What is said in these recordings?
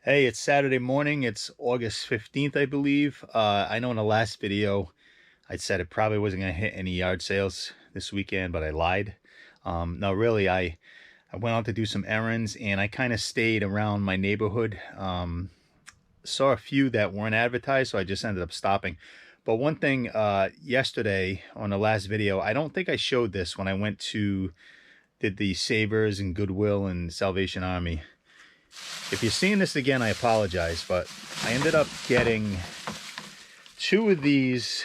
Hey, it's Saturday morning. It's August 15th, I believe. I know in the last video I said it probably wasn't going to hit any yard sales this weekend, but I lied. No, really, I went out to do some errands and I kind of stayed around my neighborhood. Saw a few that weren't advertised, so I just ended up stopping. But one thing, yesterday on the last video, I don't think I showed this when I did the Savers and Goodwill and Salvation Army. If you're seeing this again, I apologize, but I ended up getting two of these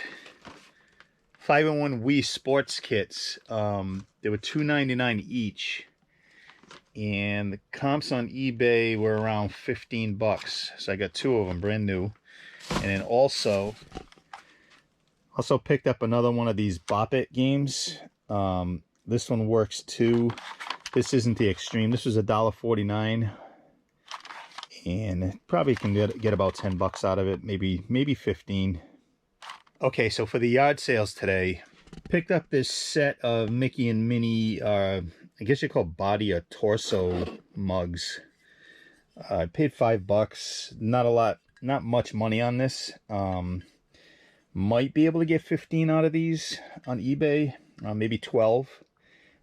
5-in-1 Wii sports kits. They were $2.99 each, and the comps on eBay were around 15 bucks. So I got two of them brand new, and then also picked up another one of these Bop It games. This one works too. This isn't the extreme. This was $1.49. And probably can get about 10 bucks out of it, maybe 15. Okay, so for the yard sales today, picked up this set of Mickey and Minnie, I guess you call body or torso mugs. I paid $5. Not much money on this. Might be able to get 15 out of these on eBay, maybe 12.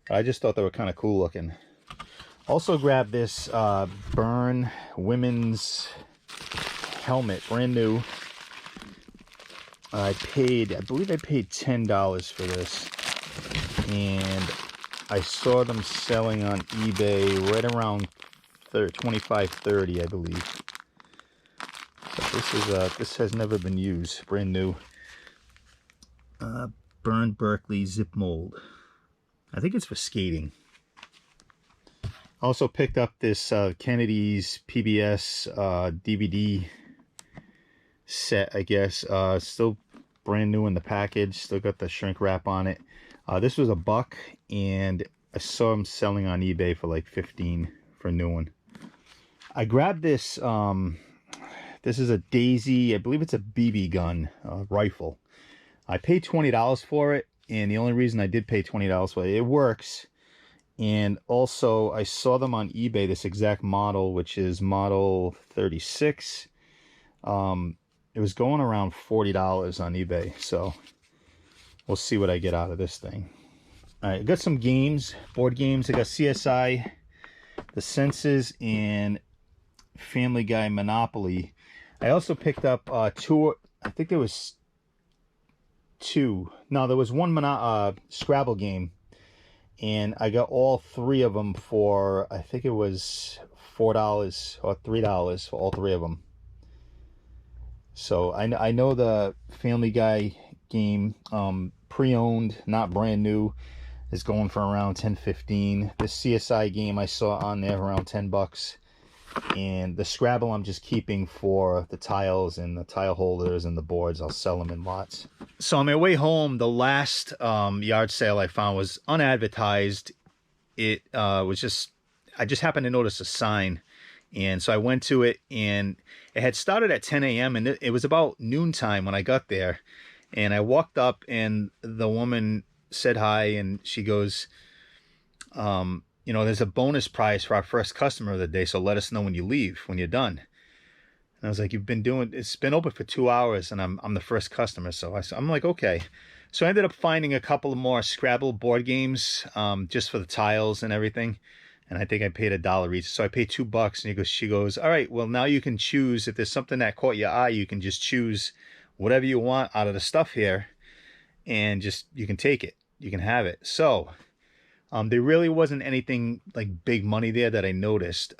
But I just thought they were kind of cool looking. Also grabbed this Burn women's helmet, brand new. I believe I paid $10 for this, and I saw them selling on eBay right around $25-30, I believe. So this has never been used, brand new. Burn Berkeley zip mold. I think it's for skating. Also picked up this Kennedy's PBS DVD set, I guess. Still brand new in the package. Still got the shrink wrap on it. This was $1, and I saw them selling on eBay for like 15 for a new one. I grabbed this. This is a Daisy. I believe it's a BB gun rifle. I paid $20 for it, and the only reason I did pay $20 for it, it works. And also, I saw them on eBay, this exact model, which is model 36. It was going around $40 on eBay, so we'll see what I get out of this thing. All right, I got some games, board games. I got CSI, The Senses, and Family Guy Monopoly. I also picked up two, I think there was two. No, there was one Scrabble game. And I got all three of them for, I think it was $4 or $3 for all three of them. So I know the Family Guy game, pre-owned, not brand new, is going for around $10-15. This CSI game I saw on there around 10 bucks. And the Scrabble I'm just keeping for the tiles and the tile holders and the boards. I'll sell them in lots. So on my way home, the last yard sale I found was unadvertised. It was just, I just happened to notice a sign. And so I went to it, and it had started at 10 a.m. and it was about noontime when I got there. And I walked up, and the woman said hi, and she goes, you know, there's a bonus prize for our first customer of the day, so let us know when you leave, when you're done. And I was like, it's been open for 2 hours, and I'm the first customer. So I'm like, okay. So I ended up finding a couple of more Scrabble board games, just for the tiles and everything. And I think I paid $1 each. So I paid $2, and she goes, all right, well, now you can choose. If there's something that caught your eye, you can just choose whatever you want out of the stuff here, and you can take it. You can have it. So there really wasn't anything like big money there that I noticed.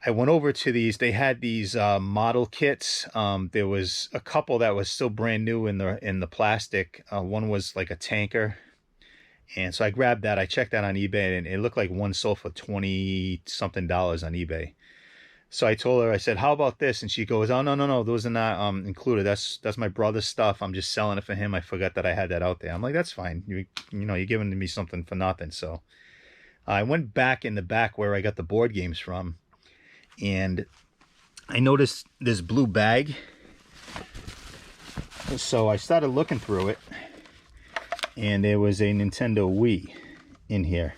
I went over to these. They had these model kits. There was a couple that was still brand new in the plastic. One was like a tanker, and so I grabbed that. I checked that on eBay, and it looked like one sold for $20-something on eBay. So I told her, I said, how about this? And she goes, oh, no, those are not included. That's my brother's stuff. I'm just selling it for him. I forgot that I had that out there. I'm like, that's fine. You know, you're giving me something for nothing. So I went back in the back where I got the board games from, and I noticed this blue bag. So I started looking through it, and there was a Nintendo Wii in here.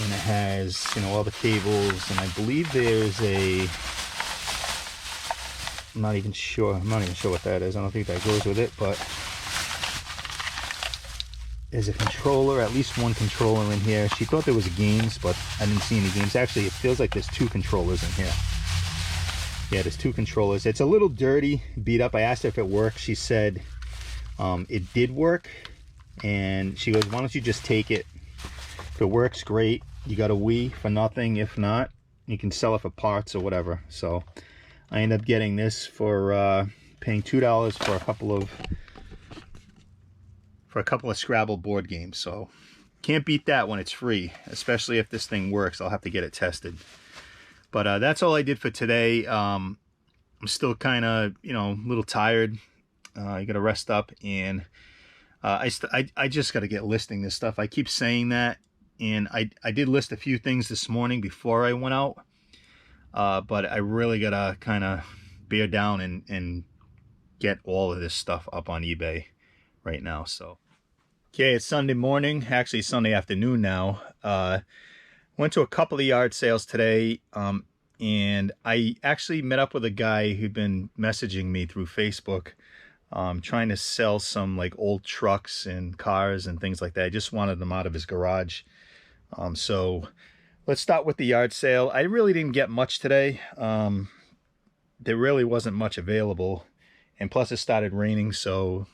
And it has, you know, all the cables, and I believe there's a, I'm not even sure what that is. I don't think that goes with it, but there's a controller, at least one controller in here. She thought there was games, but I didn't see any games. Actually, it feels like there's 2 controllers in here. Yeah, there's 2 controllers. It's a little dirty, beat up. I asked her if it worked. She said it did work, and she goes, why don't you just take it? If it works, great. You got a Wii for nothing. If not, you can sell it for parts or whatever. So I ended up getting this for paying $2 for a couple of Scrabble board games. So can't beat that when it's free, especially if this thing works. I'll have to get it tested. But that's all I did for today. I'm still kind of, you know, a little tired. I got to rest up, and I just got to get listing this stuff. I keep saying that, and I did list a few things this morning before I went out. But I really got to kind of bear down and get all of this stuff up on eBay right now. So okay, it's Sunday morning, actually Sunday afternoon now. Went to a couple of yard sales today, and I actually met up with a guy who'd been messaging me through Facebook, trying to sell some like old trucks and cars and things like that. I just wanted them out of his garage. So let's start with the yard sale. I really didn't get much today. There really wasn't much available, and plus it started raining, so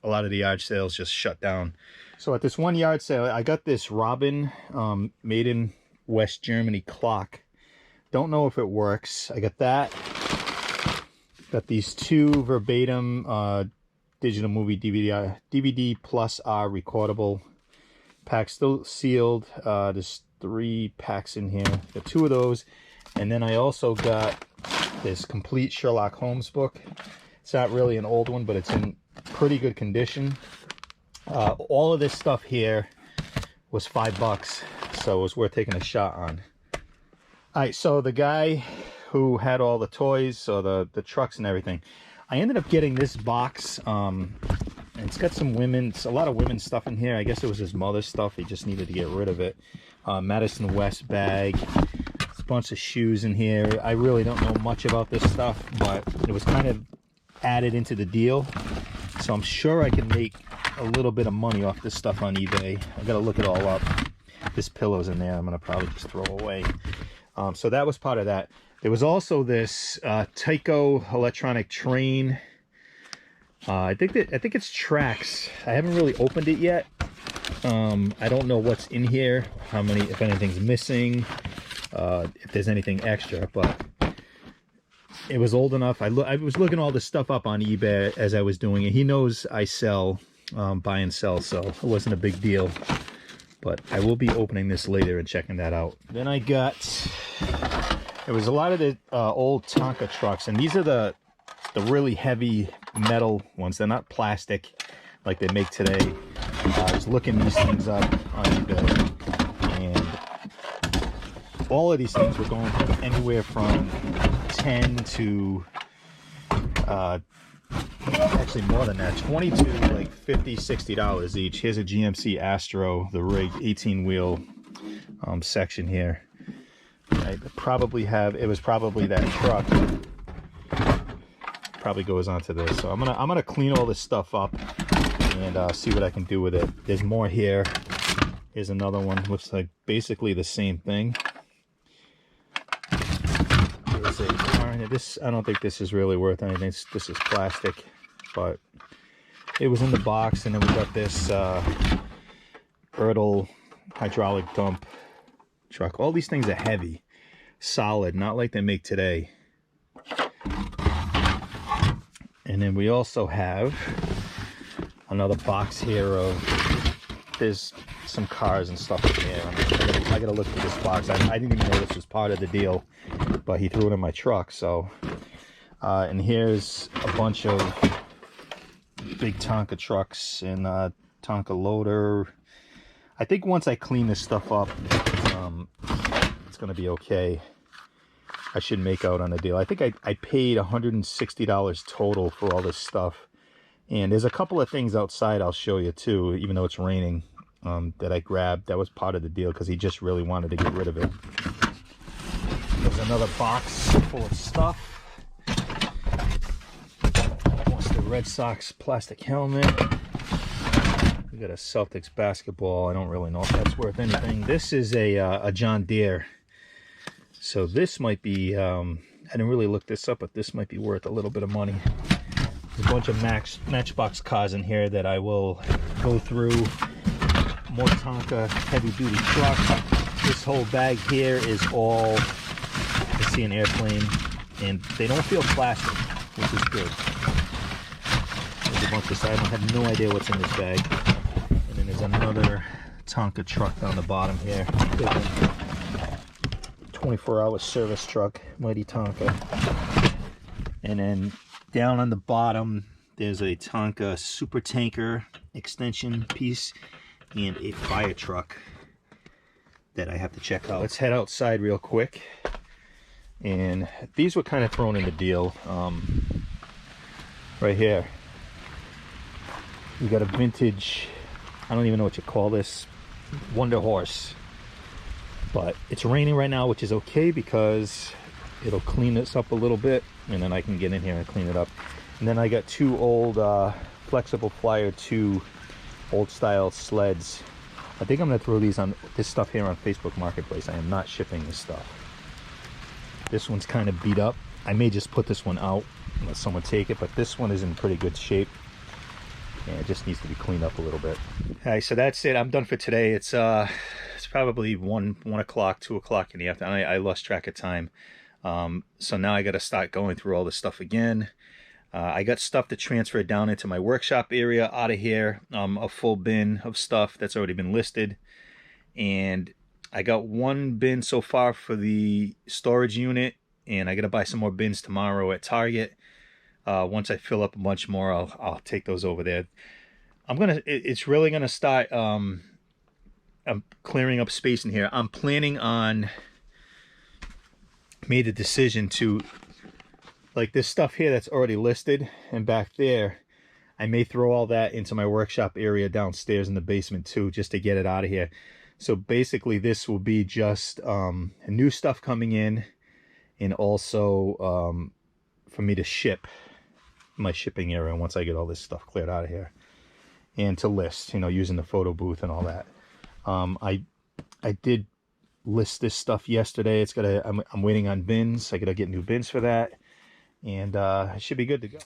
a lot of the yard sales just shut down. So at this one yard sale, I got this Robin made in West Germany clock. Don't know if it works. I got that. Got these 2 verbatim digital movie DVD plus R recordable packs, still sealed. There's 3 packs in here. Got 2 of those, and then I also got this complete Sherlock Holmes book. It's not really an old one, but it's in pretty good condition. All of this stuff here was $5, so it was worth taking a shot on. All right, so the guy who had all the toys, so the trucks and everything, I ended up getting this box. And it's got some a lot of women's stuff in here. I guess it was his mother's stuff. He just needed to get rid of it. Madison West bag. There's a bunch of shoes in here. I really don't know much about this stuff, but it was kind of added into the deal. So I'm sure I can make a little bit of money off this stuff on eBay. I gotta look it all up. This pillow's in there. I'm gonna probably just throw away. So that was part of that. There was also this Tyco electronic train. I think it's tracks. I haven't really opened it yet. I don't know what's in here, if anything's missing, if there's anything extra, but it was old enough. I was looking all this stuff up on eBay as I was doing it. He knows I sell, buy and sell, so it wasn't a big deal. But I will be opening this later and checking that out. Then I got, it was a lot of the old Tonka trucks, and these are the really heavy metal ones. They're not plastic like they make today. I was looking these things up on eBay, and all of these things were going anywhere from 10 to actually more than that, 20 to like $50-$60 each. Here's a GMC Astro, the rig 18-wheel section here. I probably have, it was probably that truck. Probably goes onto this. So I'm gonna clean all this stuff up and see what I can do with it. There's more here. Here's another one. Looks like basically the same thing. There's a car. This, I don't think this is really worth anything. This is plastic, but it was in the box. And then we got this Ertl hydraulic dump truck. All these things are heavy, solid, not like they make today. And then we also have another box here of, there's some cars and stuff in here. I gotta look through this box. I didn't even know this was part of the deal, but he threw it in my truck. So, and here's a bunch of big Tonka trucks and Tonka loader. I think once I clean this stuff up, it's gonna be okay. I should make out on a deal. I think I paid $160 total for all this stuff. And there's a couple of things outside I'll show you too, even though it's raining. that I grabbed. That was part of the deal because he just really wanted to get rid of it. There's another box full of stuff. What's the Red Sox plastic helmet? We got a Celtics basketball. I don't really know if that's worth anything. This is a John Deere. So this might be, I didn't really look this up, but this might be worth a little bit of money. There's a bunch of Matchbox cars in here that I will go through. More Tonka heavy duty truck. This whole bag here is all, you see an airplane, and they don't feel plastic, which is good. There's a bunch of stuff. I have no idea what's in this bag. And then there's another Tonka truck down the bottom here. 24-hour service truck, Mighty Tonka. And then down on the bottom, there's a Tonka super tanker extension piece and a fire truck that I have to check out. Let's head outside real quick. And these were kind of thrown in the deal. Right here, you got a vintage, I don't even know what you call this, Wonder Horse. But it's raining right now, which is okay because it'll clean this up a little bit, and then I can get in here and clean it up. And then I got two old Flexible Flyer 2 old style sleds. I think I'm gonna throw this stuff here on Facebook Marketplace. I am not shipping this stuff. This one's kind of beat up. I may just put this one out and let someone take it, but this one is in pretty good shape. And it just needs to be cleaned up a little bit. All right, so that's it. I'm done for today. It's probably 1 o'clock, 2 o'clock in the afternoon. I lost track of time. So now I got to start going through all this stuff again. I got stuff to transfer down into my workshop area out of here. A full bin of stuff that's already been listed. And I got one bin so far for the storage unit. And I got to buy some more bins tomorrow at Target. Once I fill up a bunch more, I'll take those over there. It's really gonna start, I'm clearing up space in here. I'm planning on, made the decision to, like this stuff here that's already listed, and back there, I may throw all that into my workshop area downstairs in the basement too, just to get it out of here. So basically this will be just new stuff coming in, and also for me to ship my shipping area once I get all this stuff cleared out of here, and to list, you know, using the photo booth and all that. I did list this stuff yesterday. I'm waiting on bins. I gotta get new bins for that, and it should be good to go.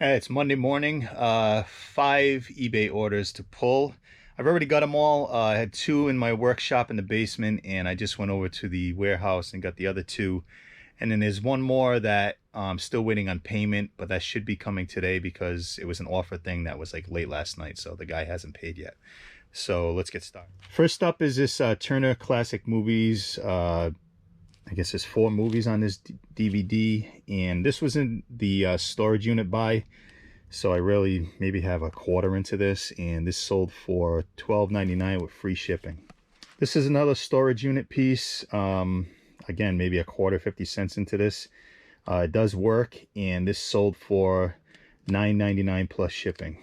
It's Monday morning. 5 eBay orders to pull. I've already got them all. I had 2 in my workshop in the basement, and I just went over to the warehouse and got the other 2. And then there's one more that I'm still waiting on payment, but that should be coming today because it was an offer thing that was like late last night, so the guy hasn't paid yet. So let's get started. First up is this Turner Classic Movies. I guess there's 4 movies on this DVD, and this was in the storage unit buy, so I really maybe have a quarter into this, and this sold for $12.99 with free shipping. This is another storage unit piece. Again, maybe a quarter, 50 cents into this. It does work, and this sold for $9.99 plus shipping.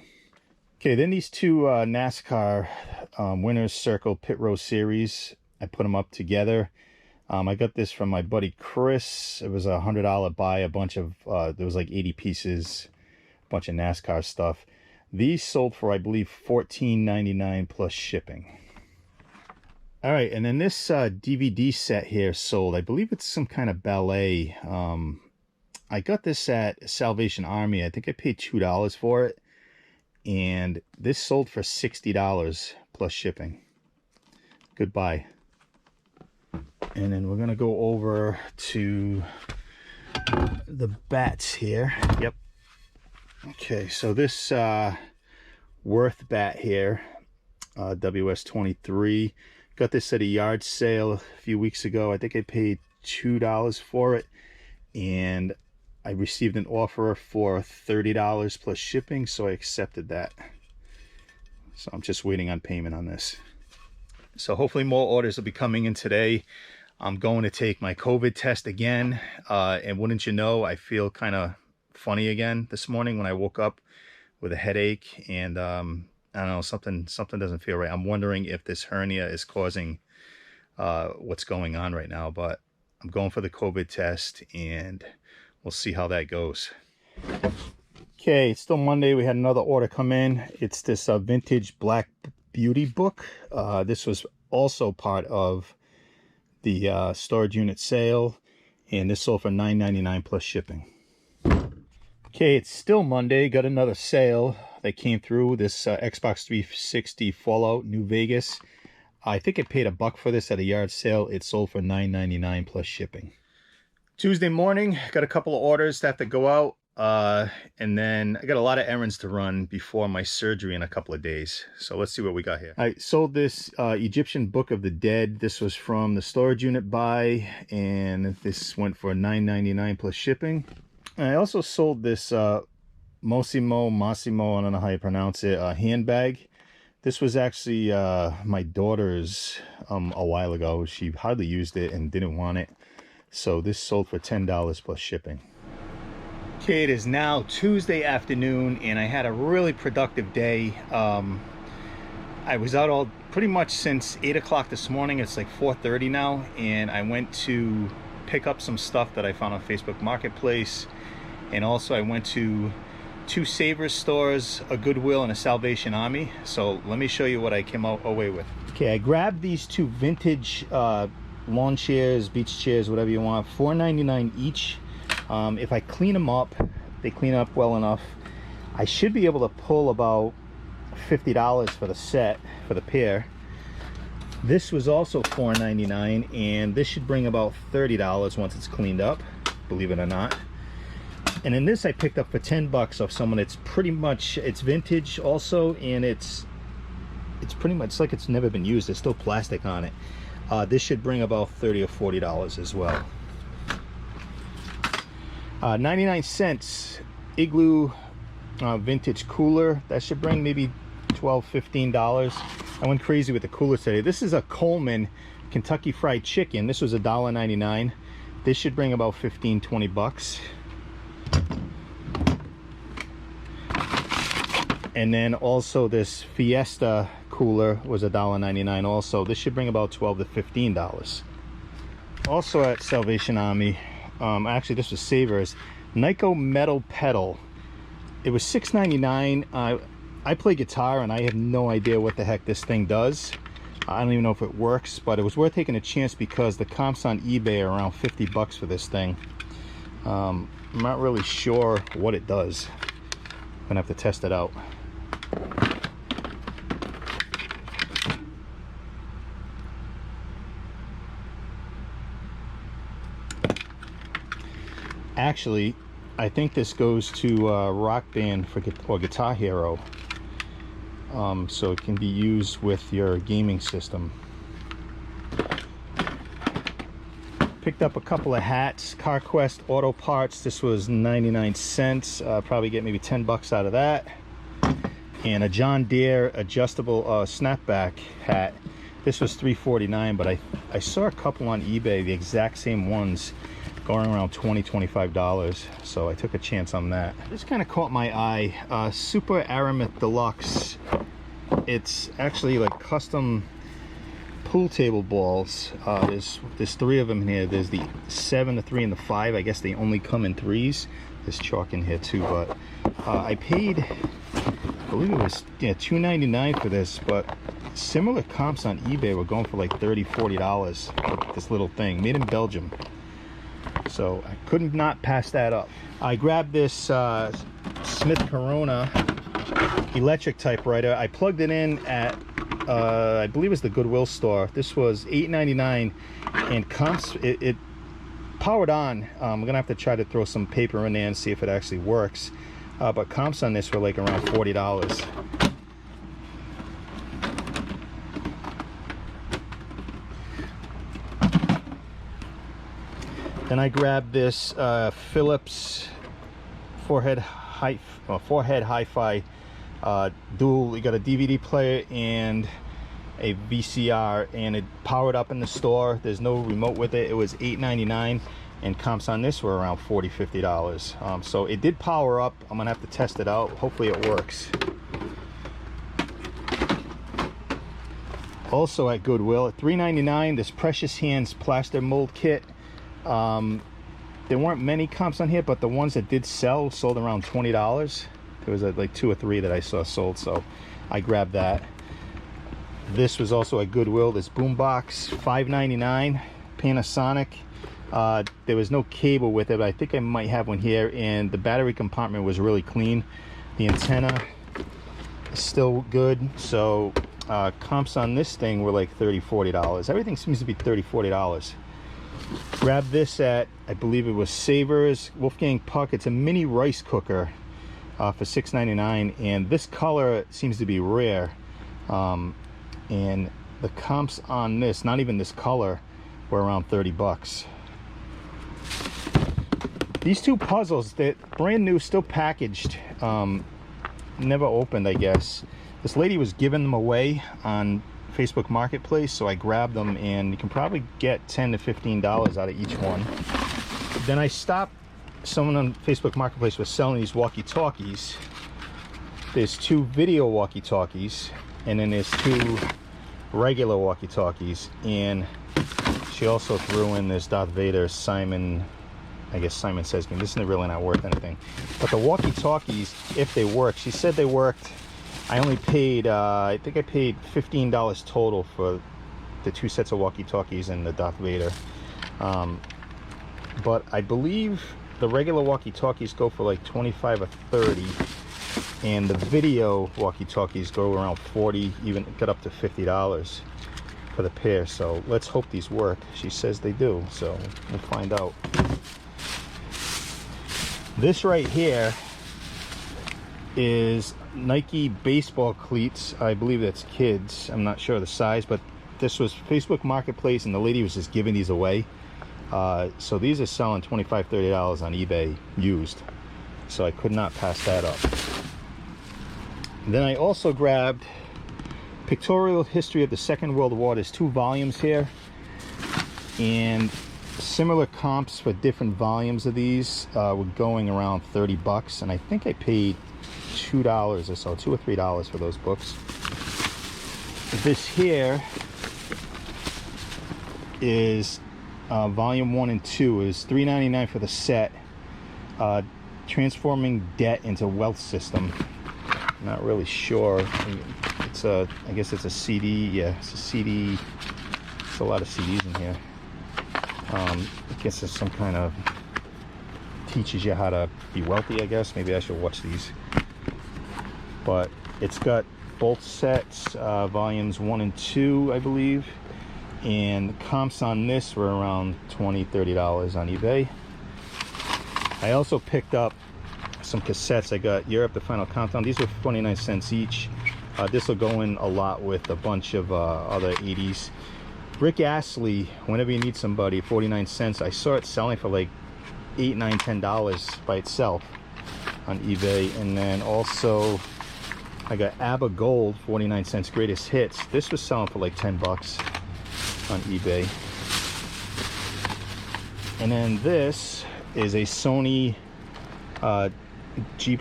Okay, then these 2 NASCAR Winners Circle Pit Row Series. I put them up together. I got this from my buddy Chris. It was a $100 buy, a bunch of, there was like 80 pieces, a bunch of NASCAR stuff. These sold for, I believe, $14.99 plus shipping. All right, and then this DVD set here sold. I believe it's some kind of ballet. I got this at Salvation Army. I think I paid $2 for it. And this sold for $60 plus shipping. Good buy. And then we're going to go over to the bats here. Yep. Okay, so this Worth bat here, WS23. Got this at a yard sale a few weeks ago. I think I paid $2 for it, and I received an offer for $30 plus shipping, so I accepted that. So I'm just waiting on payment on this. So hopefully more orders will be coming in today. I'm going to take my COVID test again, and wouldn't you know, I feel kind of funny again this morning when I woke up with a headache, and I don't know, something doesn't feel right. I'm wondering if this hernia is causing what's going on right now, but I'm going for the COVID test and we'll see how that goes. Okay, it's still Monday. We had another order come in. It's this vintage Black Beauty book. This was also part of the storage unit sale, and this sold for $9.99 plus shipping. Okay, it's still Monday. Got another sale that came through. This Xbox 360 Fallout New Vegas. I think I paid $1 for this at a yard sale. It sold for $9.99 plus shipping. Tuesday morning, got a couple of orders that have to go out. And then I got a lot of errands to run before my surgery in a couple of days. So let's see what we got here. I sold this Egyptian Book of the Dead. This was from the storage unit buy, and this went for $9.99 plus shipping. And I also sold this Massimo, I don't know how you pronounce it, handbag. This was actually my daughter's a while ago. She hardly used it and didn't want it. So this sold for $10 plus shipping. Okay, it is now Tuesday afternoon, and I had a really productive day. I was out pretty much since 8 o'clock this morning. It's like 4:30 now, and I went to pick up some stuff that I found on Facebook Marketplace, and also I went to 2 Savers stores, a Goodwill and a Salvation Army. So let me show you what I came away with. Okay, I grabbed these 2 vintage lawn chairs, beach chairs, whatever you want, $4.99 each. If I clean them up, they clean up well enough, I should be able to pull about $50 for the set, for the pair. This was also $4.99, and this should bring about $30 once it's cleaned up, believe it or not. And in this I picked up for $10 off someone. It's pretty much, it's vintage also, and it's pretty much like it's never been used. There's still plastic on it. This should bring about $30 or $40 as well. 99 cents Igloo vintage cooler. That should bring maybe $12, $15. I went crazy with the coolers today. This is a Coleman Kentucky Fried Chicken. This was $1.99. This should bring about $15, $20. And then also this Fiesta cooler was $1.99 also. This should bring about $12 to $15. Also at Salvation Army, actually this was Savers, Nyko metal pedal. It was $6.99. I play guitar and I have no idea what the heck this thing does. I don't even know if it works, but it was worth taking a chance because the comps on eBay are around $50 for this thing. I'm not really sure what it does. I'm gonna have to test it out. Actually, I think this goes to Rock Band or Guitar Hero, so it can be used with your gaming system. Picked up a couple of hats, CarQuest Auto Parts. This was 99 cents. Probably get maybe $10 out of that. And a John Deere adjustable snapback hat. This was $3.49, but I saw a couple on eBay, the exact same ones, going around $20, $25, so I took a chance on that. This kind of caught my eye. Super Aramith Deluxe. It's actually like custom pool table balls. There's 3 of them in here. There's the 7, the 3, and the 5. I guess they only come in 3s. There's chalk in here too, but I paid, I believe it was $2.99 for this, but similar comps on eBay were going for like $30, $40 for this little thing, made in Belgium. So I couldn't not pass that up. I grabbed this Smith Corona electric typewriter. I plugged it in at I believe it's the Goodwill store. This was $8.99, and comps, it powered on. I'm gonna have to try to throw some paper in there and see if it actually works, but comps on this were like around $40. Then I grabbed this Philips forehead hi-fi dual. You got a DVD player and a VCR, and it powered up in the store. There's no remote with it. It was $8.99, and comps on this were around $40, $50. So it did power up. I'm gonna have to test it out. Hopefully it works. Also at Goodwill at $3.99, this Precious Hands plaster mold kit. There weren't many comps on here, but the ones that did sell sold around $20. There was like 2 or 3 that I saw sold, so I grabbed that. This was also at Goodwill, this boombox, $5.99, Panasonic. There was no cable with it, but I think I might have one here, and the battery compartment was really clean. The antenna is still good, so comps on this thing were like $30, $40. Everything seems to be $30, $40. Grabbed this at, I believe it was Savers, Wolfgang Puck. It's a mini rice cooker for $6.99, and this color seems to be rare. And the comps on this, not even this color, were around 30 bucks. These 2 puzzles, they're brand new, still packaged, never opened, I guess. This lady was giving them away on Facebook Marketplace, so I grabbed them, and you can probably get $10 to $15 out of each one. Then I stopped. Someone on Facebook Marketplace was selling these walkie-talkies. There's 2 video walkie-talkies, and then there's 2 regular walkie-talkies, and she also threw in this Darth Vader Simon, I guess Simon Says game. This is really not worth anything, but the walkie-talkies, if they work, she said they worked. I only paid, I think I paid $15 total for the 2 sets of walkie-talkies and the Darth Vader. But I believe the regular walkie-talkies go for like 25 or 30, and the video walkie-talkies go around 40, even get up to $50 for the pair. So let's hope these work. She says they do, so we'll find out. This right here is Nike baseball cleats. I believe that's kids. I'm not sure the size, but this was Facebook Marketplace, and the lady was just giving these away. So these are selling $25, $30 on eBay used. So I could not pass that up. Then I also grabbed Pictorial History of the Second World War. There's 2 volumes here, and similar comps for different volumes of these were going around 30 bucks, and I think I paid $2 or so, $2 or $3 for those books. This here is volume 1 and 2, is $3.99 for the set. Transforming Debt into Wealth System. I'm not really sure. It's a, I guess it's a CD. Yeah, it's a CD. There's a lot of CDs in here. I guess it's some kind of teaches you how to be wealthy, I guess. Maybe I should watch these. But it's got both sets, volumes 1 and 2, I believe. And the comps on this were around $20, $30 on eBay. I also picked up some cassettes. I got Europe, The Final Countdown. These were 29 cents each. This will go in a lot with a bunch of other 80s. Rick Astley, Whenever You Need Somebody, 49 cents. I saw it selling for like $8, $9, $10 by itself on eBay. And then also I got ABBA Gold, 49 cents, Greatest Hits. This was selling for like 10 bucks on eBay. And then this is a Sony G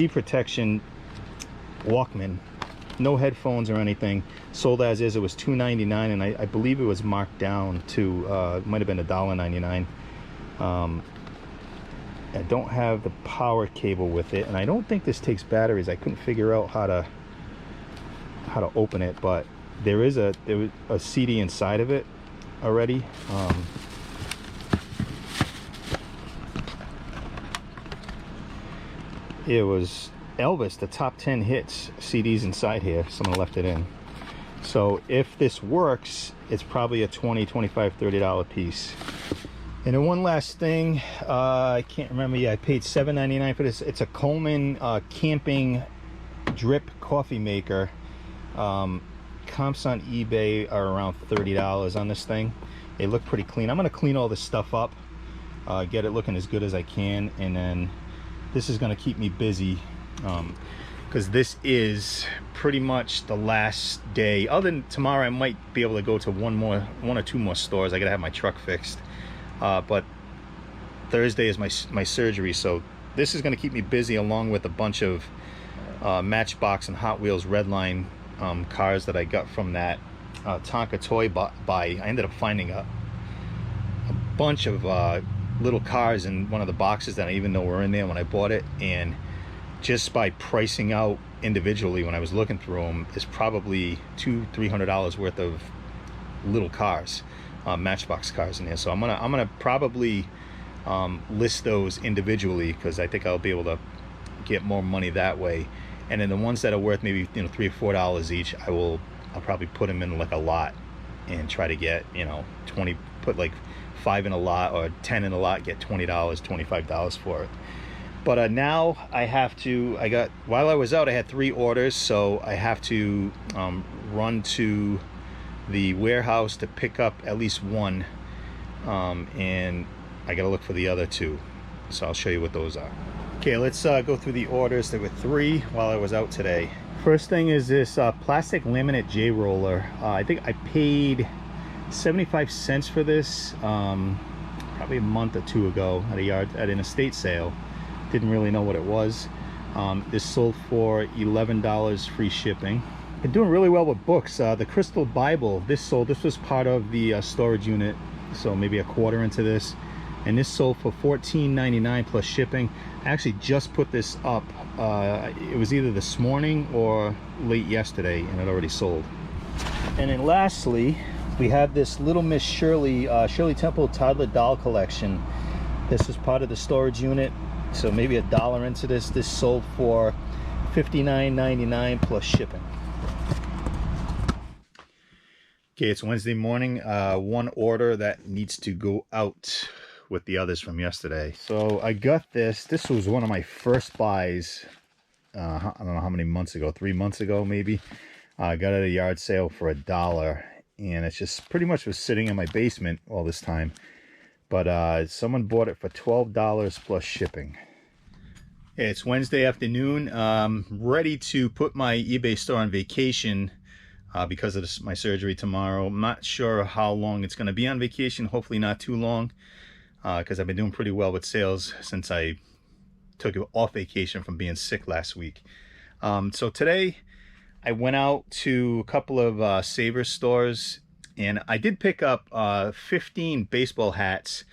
Protection Walkman. No headphones or anything. Sold as is. It was $2.99, and I believe it was marked down to it might have been $1.99. I don't have the power cable with it, and I don't think this takes batteries. I couldn't figure out how to open it, but there was a CD inside of it already. It was Elvis, the top 10 hits CDs inside here. Someone left it in. So if this works, it's probably a $20, $25, $30 piece. And then one last thing, I can't remember. Yeah, I paid $7.99 for this. It's a Coleman camping drip coffee maker. Comps on eBay are around $30 on this thing. They look pretty clean. I'm going to clean all this stuff up, get it looking as good as I can, and then this is going to keep me busy, because this is pretty much the last day. Other than tomorrow, I might be able to go to one or two more stores. I got to have my truck fixed. But Thursday is my surgery, so this is going to keep me busy, along with a bunch of Matchbox and Hot Wheels Redline cars that I got from that Tonka toy buy. I ended up finding a bunch of little cars in one of the boxes that I even know were in there when I bought it, and just by pricing out individually when I was looking through them, there's probably $200-300 worth of little cars, Matchbox cars in there. So I'm gonna probably list those individually, because I think I'll be able to get more money that way. And then the ones that are worth maybe, you know, $3 or $4 each, I'll probably put them in like a lot and try to get, you know, 20, put like 5 in a lot or 10 in a lot, get $20, $25 for it. But now while I was out, I had 3 orders, so I have to run to the warehouse to pick up at least one, and I gotta look for the other 2, so I'll show you what those are. Okay, let's go through the orders. There were 3 while I was out today. First thing is this plastic laminate J roller. I think I paid 75 cents for this probably a month or 2 ago at an estate sale. Didn't really know what it was. This sold for $11 free shipping. Been doing really well with books. The Crystal Bible, this was part of the storage unit, so maybe a quarter into this, and this sold for $14.99 plus shipping. I actually just put this up. It was either this morning or late yesterday, and it already sold. And then lastly, we have this Little Miss Shirley Temple toddler doll collection. This is part of the storage unit, so maybe $1 into this. This sold for $59.99 plus shipping. Okay, it's Wednesday morning. One order that needs to go out with the others from yesterday. So I got this. This was one of my first buys. I don't know how many months ago, 3 months ago maybe. I got it at a yard sale for $1, and it's just pretty much was sitting in my basement all this time. But someone bought it for $12 plus shipping. It's Wednesday afternoon. Ready to put my eBay store on vacation because of my surgery tomorrow. I'm not sure how long it's going to be on vacation. Hopefully not too long, because I've been doing pretty well with sales since I took off vacation from being sick last week. So today I went out to a couple of Savers stores, and I did pick up 15 baseball hats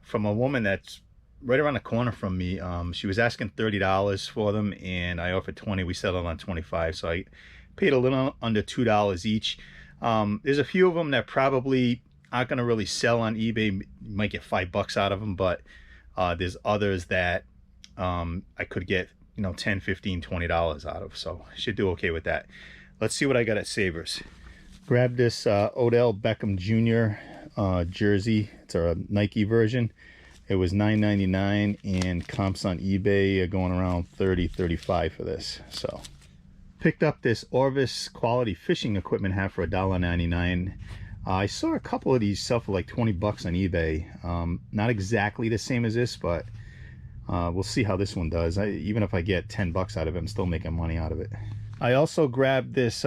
from a woman that's right around the corner from me. She was asking $30 for them, and I offered 20. We settled on 25, so I paid a little under $2 each. There's a few of them that probably aren't going to really sell on eBay. You might get $5 out of them, but there's others that I could get, you know, $10, $15, $20 out of, so I should do okay with that. Let's see what I got at Savers. Grab this Odell Beckham Jr. Jersey. It's a Nike version. It was $9.99, and comps on eBay are going around $30, $35 for this. So picked up this Orvis quality fishing equipment hat for $1.99. I saw a couple of these sell for like $20 on eBay. Not exactly the same as this, but we'll see how this one does. Even if I get $10 out of it, I'm still making money out of it. I also grabbed this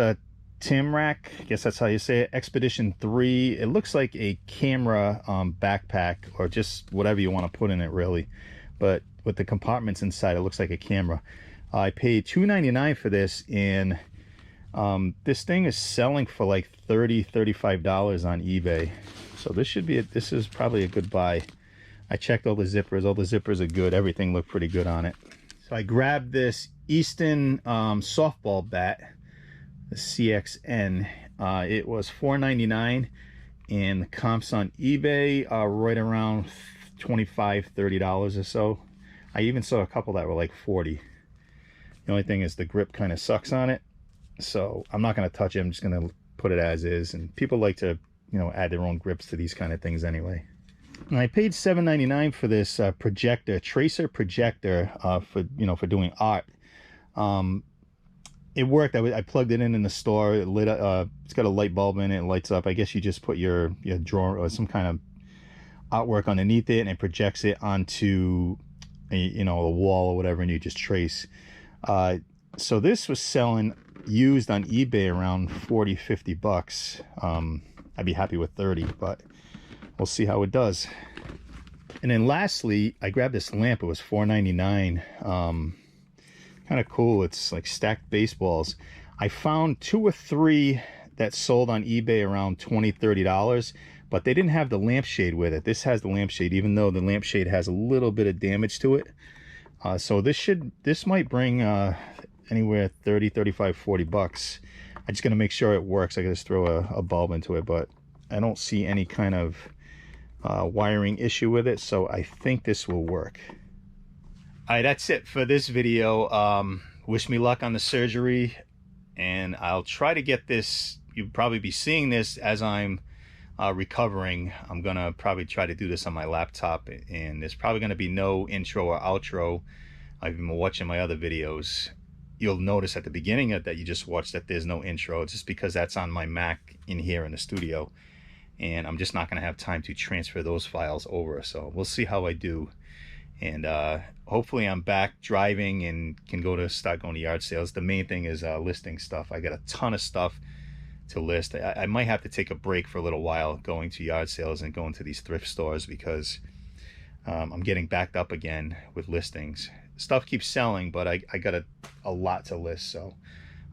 Timrac, I guess that's how you say it, Expedition 3. It looks like a camera backpack, or just whatever you want to put in it really, but with the compartments inside, it looks like a camera. I paid $2.99 for this, and this thing is selling for like $30, $35 on eBay. So this is probably a good buy. I checked all the zippers. All the zippers are good. Everything looked pretty good on it. So I grabbed this Easton softball bat, the CXN. It was $4.99, and the comps on eBay are right around $25, $30 or so. I even saw a couple that were like $40. The only thing is the grip kind of sucks on it, so I'm not going to touch it. I'm just going to put it as is, and people like to, you know, add their own grips to these kind of things anyway. And I paid $7.99 for this projector, tracer projector, for doing art. It worked. I plugged it in the store. It lit up. It's got a light bulb in it. It lights up. I guess you just put your drawer or some kind of artwork underneath it, and it projects it onto a wall or whatever, and you just trace. So this was selling used on eBay around $40, $50. I'd be happy with 30, but we'll see how it does. And then lastly, I grabbed this lamp. It was $4.99. Kind of cool. It's like stacked baseballs. I found 2 or 3 that sold on eBay around $20-$30, but they didn't have the lampshade with it. This has the lampshade, even though the lampshade has a little bit of damage to it. So this might bring anywhere 30, 35, 40 bucks. I just gotta make sure it works. I gotta just throw a bulb into it, but I don't see any kind of wiring issue with it, so I think this will work. All right, that's it for this video. Wish me luck on the surgery, and I'll try to get this. You'll probably be seeing this as I'm recovering. I'm gonna probably try to do this on my laptop, and there's probably gonna be no intro or outro. I've been watching my other videos. You'll notice at the beginning of that you just watched that there's no intro. It's just because that's on my Mac in here in the studio, and I'm just not gonna have time to transfer those files over. So we'll see how I do, and hopefully I'm back driving and can start going to yard sales. The main thing is listing stuff. I got a ton of stuff to list. I might have to take a break for a little while going to yard sales and going to these thrift stores, because I'm getting backed up again with listings. Stuff keeps selling, but I got a lot to list, so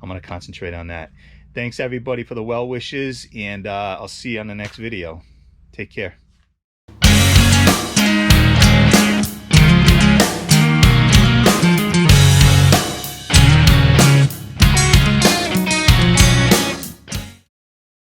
I'm going to concentrate on that. Thanks everybody for the well wishes, and I'll see you on the next video. Take care.